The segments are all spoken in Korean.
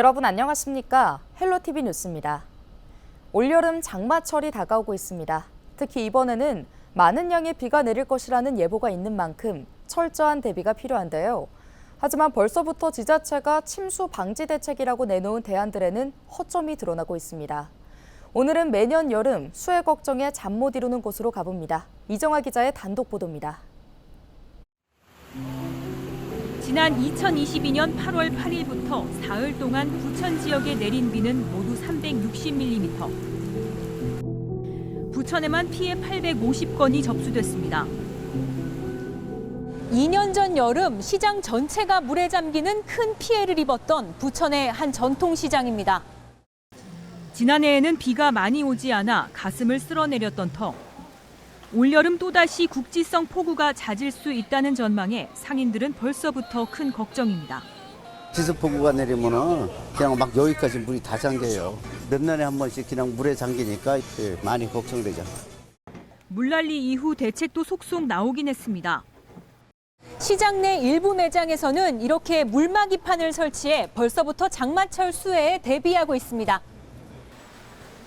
여러분 안녕하십니까? 헬로티비 뉴스입니다. 올여름 장마철이 다가오고 있습니다. 특히 이번에는 많은 양의 비가 내릴 것이라는 예보가 있는 만큼 철저한 대비가 필요한데요. 하지만 벌써부터 지자체가 침수 방지 대책이라고 내놓은 대안들에는 허점이 드러나고 있습니다. 오늘은 매년 여름 수해 걱정에 잠 못 이루는 곳으로 가봅니다. 이정아 기자의 단독 보도입니다. 지난 2022년 8월 8일부터 사흘 동안 부천 지역에 내린 비는 모두 360mm. 부천에만 피해 850건이 접수됐습니다. 2년 전 여름 시장 전체가 물에 잠기는 큰 피해를 입었던 부천의 한 전통시장입니다. 지난해에는 비가 많이 오지 않아 가슴을 쓸어내렸던 터. 올여름 또다시 국지성 폭우가 잦을 수 있다는 전망에 상인들은 벌써부터 큰 걱정입니다. 지수폭우가 내리면은 그냥 막 여기까지 물이 다 잠겨요. 몇 년에 한 번씩 그냥 물에 잠기니까 많이 걱정되죠. 물난리 이후 대책도 속속 나오긴 했습니다. 시장 내 일부 매장에서는 이렇게 물막이판을 설치해 벌써부터 장마철 수해에 대비하고 있습니다.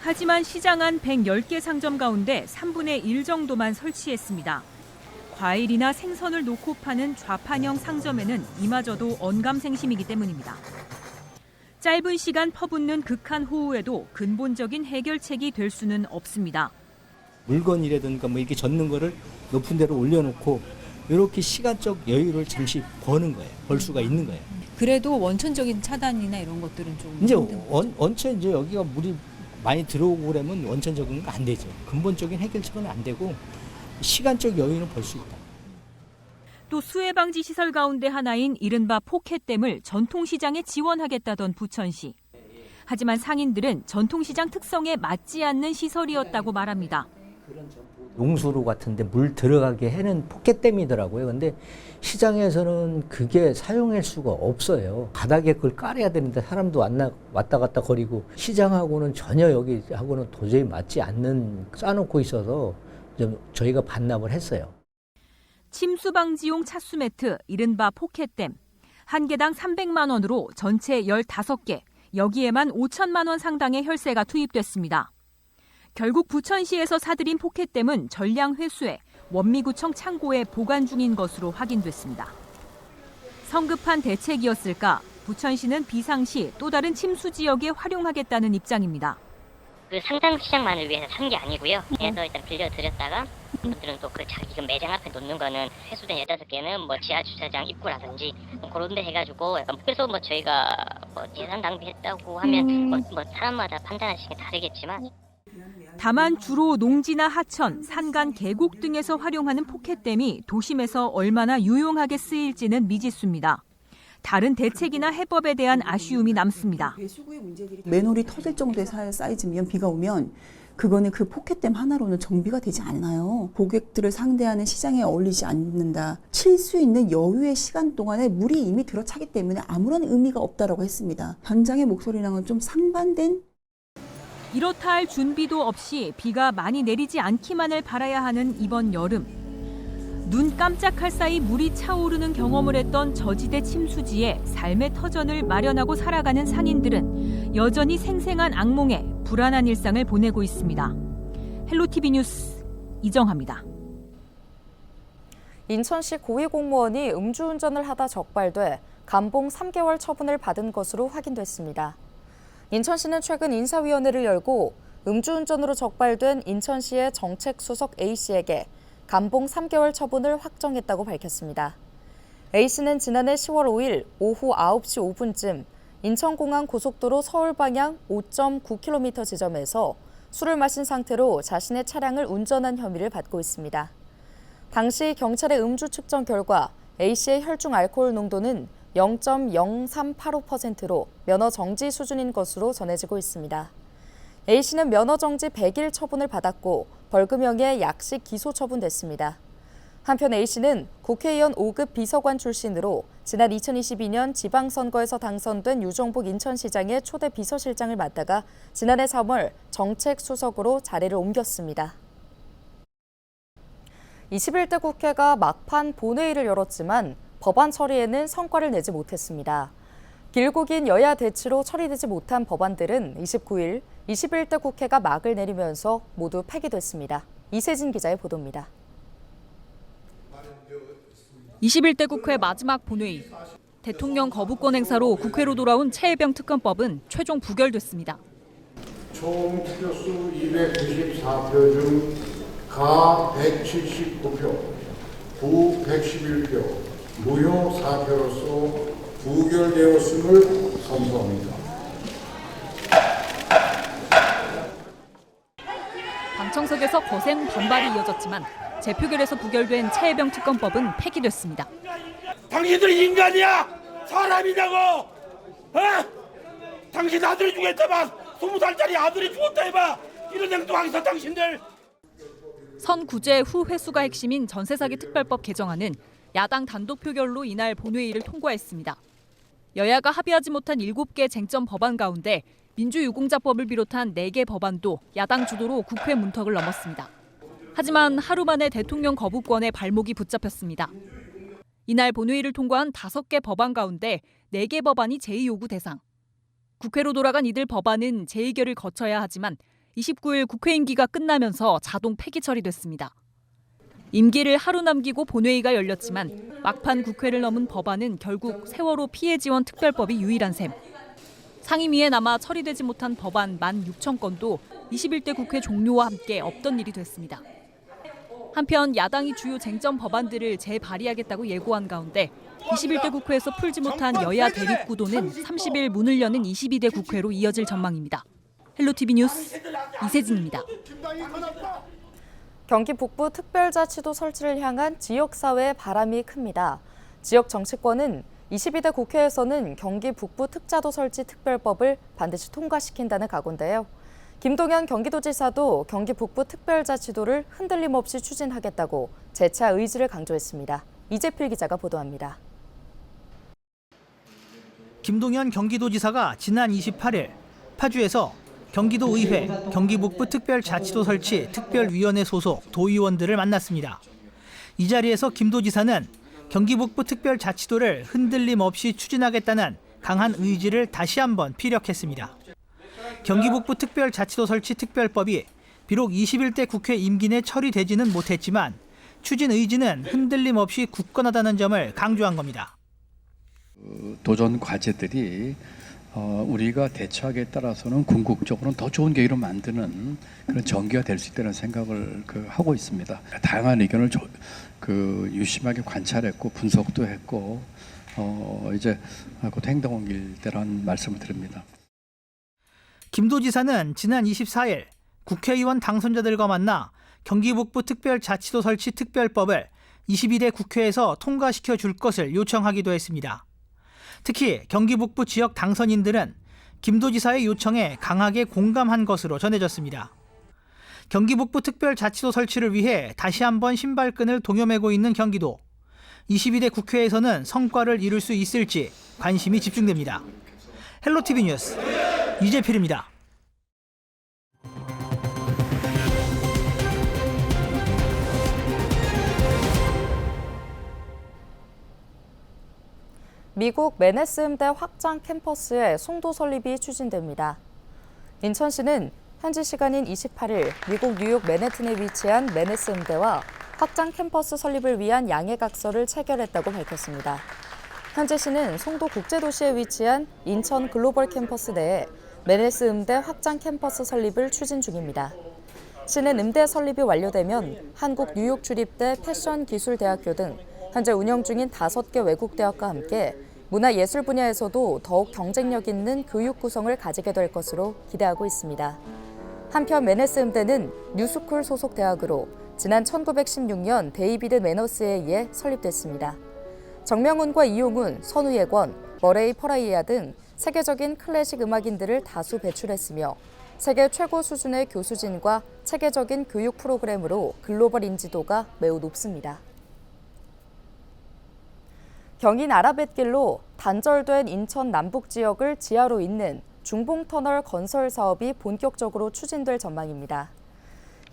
하지만 시장 안 110개 상점 가운데 3분의 1 정도만 설치했습니다. 과일이나 생선을 놓고 파는 좌판형 상점에는 이마저도 언감생심이기 때문입니다. 짧은 시간 퍼붓는 극한 호우에도 근본적인 해결책이 될 수는 없습니다. 물건이라든가 뭐 이렇게 젓는 거를 높은 데로 올려놓고 이렇게 시간적 여유를 잠시 버는 거예요. 벌 수가 있는 거예요. 그래도 원천적인 차단이나 이런 것들은 좀 이제 힘든 원천 이제 여기가 물이 많이 들어오고 그러면 원천적인 거 안 되죠. 근본적인 해결책은 안 되고 시간적 여유는 벌 수 있다. 또 수해 방지 시설 가운데 하나인 이른바 포켓댐을 전통시장에 지원하겠다던 부천시. 하지만 상인들은 전통시장 특성에 맞지 않는 시설이었다고 말합니다. 용수로 같은데 물 들어가게 해는 포켓댐이더라고요. 근데 시장에서는 그게 사용할 수가 없어요. 바닥에 그걸 깔아야 되는데 사람도 왔다 갔다 거리고 시장하고는 전혀 여기하고는 도저히 맞지 않는 쌓아놓고 있어서 좀 저희가 반납을 했어요. 침수 방지용 차수 매트, 이른바 포켓댐. 한 개당 300만 원으로 전체 15개, 여기에만 5천만 원 상당의 혈세가 투입됐습니다. 결국 부천시에서 사들인 포켓댐은 전량 회수해 원미구청 창고에 보관 중인 것으로 확인됐습니다. 성급한 대책이었을까? 부천시는 비상시 또 다른 침수 지역에 활용하겠다는 입장입니다. 그 상당 시장만을 위해서 산 게 아니고요. 그래서 일단 빌려드렸다가 분들은 또 그 자기 그 매장 앞에 놓는 거는 회수된 15개는 뭐 지하 주차장 입구라든지 그런 데 해가지고 약간 그래서 뭐 저희가 뭐 예산 낭비했다고 하면 뭐 사람마다 판단하시기 다르겠지만 다만 주로 농지나 하천, 산간, 계곡 등에서 활용하는 포켓댐이 도심에서 얼마나 유용하게 쓰일지는 미지수입니다. 다른 대책이나 해법에 대한 아쉬움이 남습니다. 맨홀이 터질 정도의 사이즈면 비가 오면 그거는 그 포켓댐 하나로는 정비가 되지 않아요. 고객들을 상대하는 시장에 어울리지 않는다. 칠 수 있는 여유의 시간 동안에 물이 이미 들어차기 때문에 아무런 의미가 없다라고 했습니다. 현장의 목소리랑은 좀 상반된. 이렇다 할 준비도 없이 비가 많이 내리지 않기만을 바라야 하는 이번 여름. 눈 깜짝할 사이 물이 차오르는 경험을 했던 저지대 침수지에 삶의 터전을 마련하고 살아가는 상인들은 여전히 생생한 악몽에 불안한 일상을 보내고 있습니다. 헬로티비 뉴스 이정아입니다. 인천시 고위공무원이 음주운전을 하다 적발돼 감봉 3개월 처분을 받은 것으로 확인됐습니다. 인천시는 최근 인사위원회를 열고 음주운전으로 적발된 인천시의 정책수석 A씨에게 감봉 3개월 처분을 확정했다고 밝혔습니다. A씨는 지난해 10월 5일 오후 9시 5분쯤 인천공항 고속도로 서울 방향 5.9km 지점에서 술을 마신 상태로 자신의 차량을 운전한 혐의를 받고 있습니다. 당시 경찰의 음주 측정 결과 A씨의 혈중 알코올 농도는 0.0385%로 면허 정지 수준인 것으로 전해지고 있습니다. A씨는 면허 정지 100일 처분을 받았고 벌금형에 약식 기소 처분됐습니다. 한편 A씨는 국회의원 5급 비서관 출신으로 지난 2022년 지방선거에서 당선된 유정복 인천시장의 초대 비서실장을 맡다가 지난해 3월 정책수석으로 자리를 옮겼습니다. 21대 국회가 막판 본회의를 열었지만 법안 처리에는 성과를 내지 못했습니다. 길고 긴 여야 대치로 처리되지 못한 법안들은 29일 21대 국회가 막을 내리면서 모두 폐기됐습니다. 이세진 기자의 보도입니다. 21대 국회 마지막 본회의. 대통령 거부권 행사로 국회로 돌아온 최혜병 특검법은 최종 부결됐습니다. 총 투표수 294표 중 가 179표, 부 111표, 무효 4표로서 부결되었음을 선포합니다. 방청석에서 거센 반발이 이어졌지만 재표결에서 부결된 최혜병 특검법은 폐기됐습니다. 당신들이 인간이야? 사람이냐고? 당신 아들이 죽였다만 20살짜리 아들이 죽었다 해봐. 이런 행동하겠어 당신들. 선구제 후 회수가 핵심인 전세사기 특별법 개정안은 야당 단독 표결로 이날 본회의를 통과했습니다. 여야가 합의하지 못한 7개 쟁점 법안 가운데 민주유공자법을 비롯한 4개 법안도 야당 주도로 국회 문턱을 넘었습니다. 하지만 하루 만에 대통령 거부권에 발목이 붙잡혔습니다. 이날 본회의를 통과한 5개 법안 가운데 4개 법안이 제2요구 대상. 국회로 돌아간 이들 법안은 재의결을 거쳐야 하지만 29일 국회 임기가 끝나면서 자동 폐기 처리됐습니다. 임기를 하루 남기고 본회의가 열렸지만 막판 국회를 넘은 법안은 결국 세월호 피해 지원 특별법이 유일한 셈. 상임위에 남아 처리되지 못한 법안 16,000건도 21대 국회 종료와 함께 없던 일이 됐습니다. 한편 야당이 주요 쟁점 법안들을 재발의하겠다고 예고한 가운데 21대 국회에서 풀지 못한 여야 대립 구도는 30일 문을 여는 22대 국회로 이어질 전망입니다. 헬로티비 뉴스 이세진입니다. 경기 북부 특별자치도 설치를 향한 지역사회의 바람이 큽니다. 지역 정치권은 22대 국회에서는 경기 북부 특자도 설치 특별법을 반드시 통과시킨다는 각오인데요. 김동연 경기도지사도 경기 북부 특별자치도를 흔들림 없이 추진하겠다고 재차 의지를 강조했습니다. 이재필 기자가 보도합니다. 김동연 경기도지사가 지난 28일 파주에서 경기도의회 경기북부 특별자치도 설치 특별위원회 소속 도의원들을 만났습니다. 이 자리에서 김 도지사는 경기북부 특별자치도를 흔들림 없이 추진하겠다는 강한 의지를 다시 한번 피력했습니다. 경기북부 특별자치도 설치 특별법이 비록 21대 국회 임기 내 처리되지는 못했지만 추진 의지는 흔들림 없이 굳건하다는 점을 강조한 겁니다. 도전 과제들이 우리가 대처하기에 따라서는 궁극적으로는 더 좋은 계기로 만드는 그런 전개가 될 수 있다는 생각을 하고 있습니다. 다양한 의견을 유심하게 관찰했고 분석도 했고 이제 곧 행동 옮길 때라는 말씀을 드립니다. 김 도지사는 지난 24일 국회의원 당선자들과 만나 경기북부 특별자치도 설치 특별법을 22대 국회에서 통과시켜 줄 것을 요청하기도 했습니다. 특히 경기북부 지역 당선인들은 김 도지사의 요청에 강하게 공감한 것으로 전해졌습니다. 경기북부 특별자치도 설치를 위해 다시 한번 신발끈을 동여매고 있는 경기도. 22대 국회에서는 성과를 이룰 수 있을지 관심이 집중됩니다. 헬로티비 뉴스 이재필입니다. 미국 맨해튼대 확장 캠퍼스의 송도 설립이 추진됩니다. 인천시는 현지 시간인 28일 미국 뉴욕 맨해튼에 위치한 맨해튼대와 확장 캠퍼스 설립을 위한 양해각서를 체결했다고 밝혔습니다. 현재 시는 송도 국제도시에 위치한 인천 글로벌 캠퍼스 내에 맨해튼대 확장 캠퍼스 설립을 추진 중입니다. 시는 음대 설립이 완료되면 한국 뉴욕 주립대 패션기술대학교 등 현재 운영 중인 5개 외국 대학과 함께 문화예술 분야에서도 더욱 경쟁력 있는 교육 구성을 가지게 될 것으로 기대하고 있습니다. 한편 맨해튼대는 뉴스쿨 소속 대학으로 지난 1916년 데이비드 매너스에 의해 설립됐습니다. 정명훈과 이용훈, 선우예권, 머레이 퍼라이아 등 세계적인 클래식 음악인들을 다수 배출했으며 세계 최고 수준의 교수진과 체계적인 교육 프로그램으로 글로벌 인지도가 매우 높습니다. 경인 아라뱃길로 단절된 인천 남북 지역을 지하로 잇는 중봉터널 건설 사업이 본격적으로 추진될 전망입니다.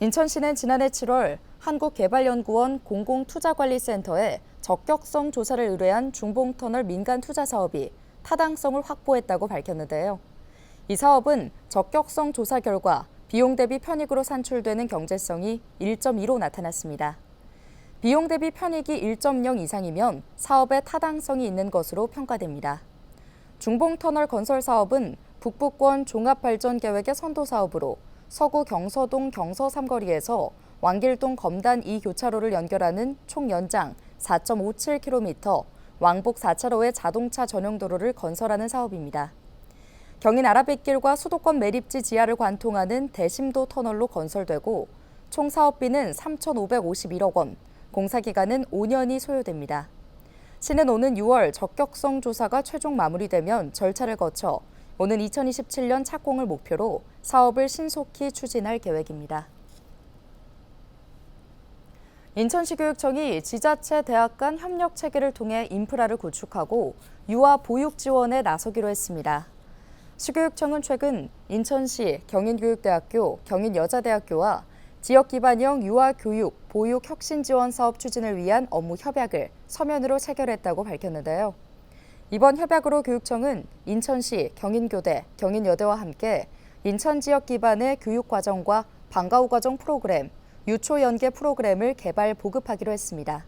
인천시는 지난해 7월 한국개발연구원 공공투자관리센터에 적격성 조사를 의뢰한 중봉터널 민간 투자 사업이 타당성을 확보했다고 밝혔는데요. 이 사업은 적격성 조사 결과 비용 대비 편익으로 산출되는 경제성이 1.2로 나타났습니다. 비용 대비 편익이 1.0 이상이면 사업에 타당성이 있는 것으로 평가됩니다. 중봉터널 건설 사업은 북부권 종합발전계획의 선도 사업으로 서구 경서동 경서 삼거리에서 왕길동 검단 2교차로를 연결하는 총 연장 4.57km, 왕복 4차로의 자동차 전용 도로를 건설하는 사업입니다. 경인 아라뱃길과 수도권 매립지 지하를 관통하는 대심도 터널로 건설되고 총 사업비는 3,551억 원, 공사기간은 5년이 소요됩니다. 시는 오는 6월 적격성 조사가 최종 마무리되면 절차를 거쳐 오는 2027년 착공을 목표로 사업을 신속히 추진할 계획입니다. 인천시 교육청이 지자체 대학 간 협력 체계를 통해 인프라를 구축하고 유아 보육 지원에 나서기로 했습니다. 시교육청은 최근 인천시 경인교육대학교, 경인여자대학교와 지역 기반형 유아 교육, 보육 혁신 지원 사업 추진을 위한 업무 협약을 서면으로 체결했다고 밝혔는데요. 이번 협약으로 교육청은 인천시, 경인교대, 경인여대와 함께 인천 지역 기반의 교육과정과 방과후 과정 프로그램, 유초연계 프로그램을 개발 보급하기로 했습니다.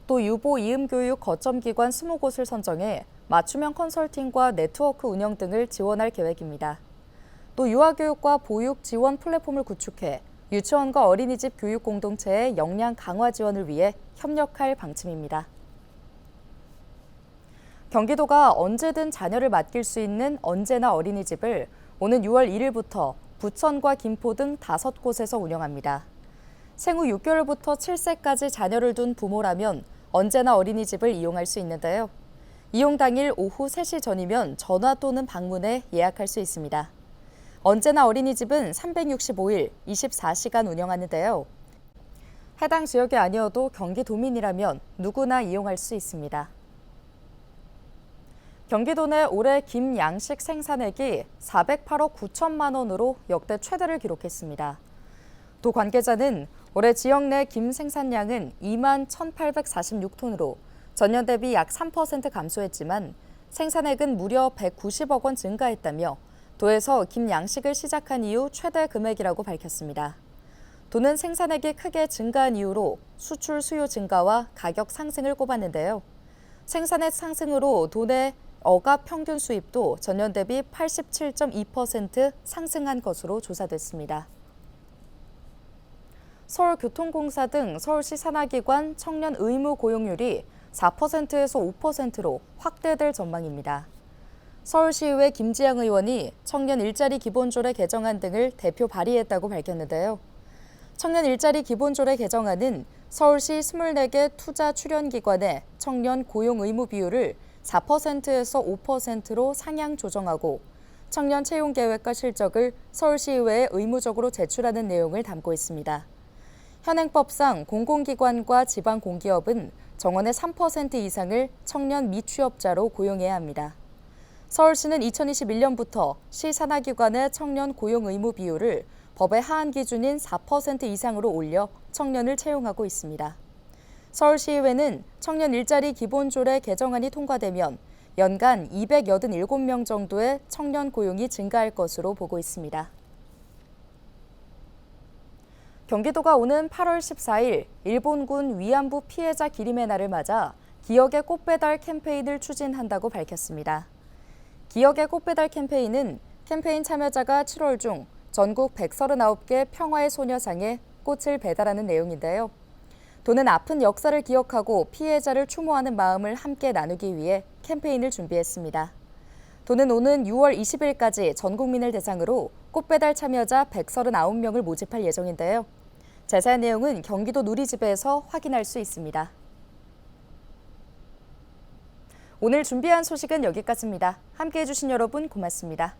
또 유보 이음교육 거점기관 20곳을 선정해 맞춤형 컨설팅과 네트워크 운영 등을 지원할 계획입니다. 또 유아교육과 보육 지원 플랫폼을 구축해 유치원과 어린이집 교육 공동체의 역량 강화 지원을 위해 협력할 방침입니다. 경기도가 언제든 자녀를 맡길 수 있는 언제나 어린이집을 오는 6월 1일부터 부천과 김포 등 5곳에서 운영합니다. 생후 6개월부터 7세까지 자녀를 둔 부모라면 언제나 어린이집을 이용할 수 있는데요. 이용 당일 오후 3시 전이면 전화 또는 방문해 예약할 수 있습니다. 언제나 어린이집은 365일 24시간 운영하는데요. 해당 지역이 아니어도 경기도민이라면 누구나 이용할 수 있습니다. 경기도 내 올해 김 양식 생산액이 408억 9천만 원으로 역대 최대를 기록했습니다. 도 관계자는 올해 지역 내 김 생산량은 2만 1,846톤으로 전년 대비 약 3% 감소했지만 생산액은 무려 190억 원 증가했다며 도에서 김 양식을 시작한 이후 최대 금액이라고 밝혔습니다. 도는 생산액이 크게 증가한 이유로 수출 수요 증가와 가격 상승을 꼽았는데요. 생산액 상승으로 도내 어갑 평균 수입도 전년 대비 87.2% 상승한 것으로 조사됐습니다. 서울교통공사 등 서울시 산하기관 청년 의무 고용률이 4%에서 5%로 확대될 전망입니다. 서울시의회 김지양 의원이 청년 일자리 기본조례 개정안 등을 대표 발의했다고 밝혔는데요. 청년 일자리 기본조례 개정안은 서울시 24개 투자 출연기관의 청년 고용 의무 비율을 4%에서 5%로 상향 조정하고 청년 채용 계획과 실적을 서울시의회에 의무적으로 제출하는 내용을 담고 있습니다. 현행법상 공공기관과 지방공기업은 정원의 3% 이상을 청년 미취업자로 고용해야 합니다. 서울시는 2021년부터 시 산하기관의 청년 고용 의무 비율을 법의 하한 기준인 4% 이상으로 올려 청년을 채용하고 있습니다. 서울시의회는 청년 일자리 기본조례 개정안이 통과되면 연간 287명 정도의 청년 고용이 증가할 것으로 보고 있습니다. 경기도가 오는 8월 14일 일본군 위안부 피해자 기림의 날을 맞아 기억의 꽃배달 캠페인을 추진한다고 밝혔습니다. 기억의 꽃배달 캠페인은 캠페인 참여자가 7월 중 전국 139개 평화의 소녀상에 꽃을 배달하는 내용인데요. 도는 아픈 역사를 기억하고 피해자를 추모하는 마음을 함께 나누기 위해 캠페인을 준비했습니다. 도는 오는 6월 20일까지 전 국민을 대상으로 꽃배달 참여자 139명을 모집할 예정인데요. 자세한 내용은 경기도 누리집에서 확인할 수 있습니다. 오늘 준비한 소식은 여기까지입니다. 함께해 주신 여러분 고맙습니다.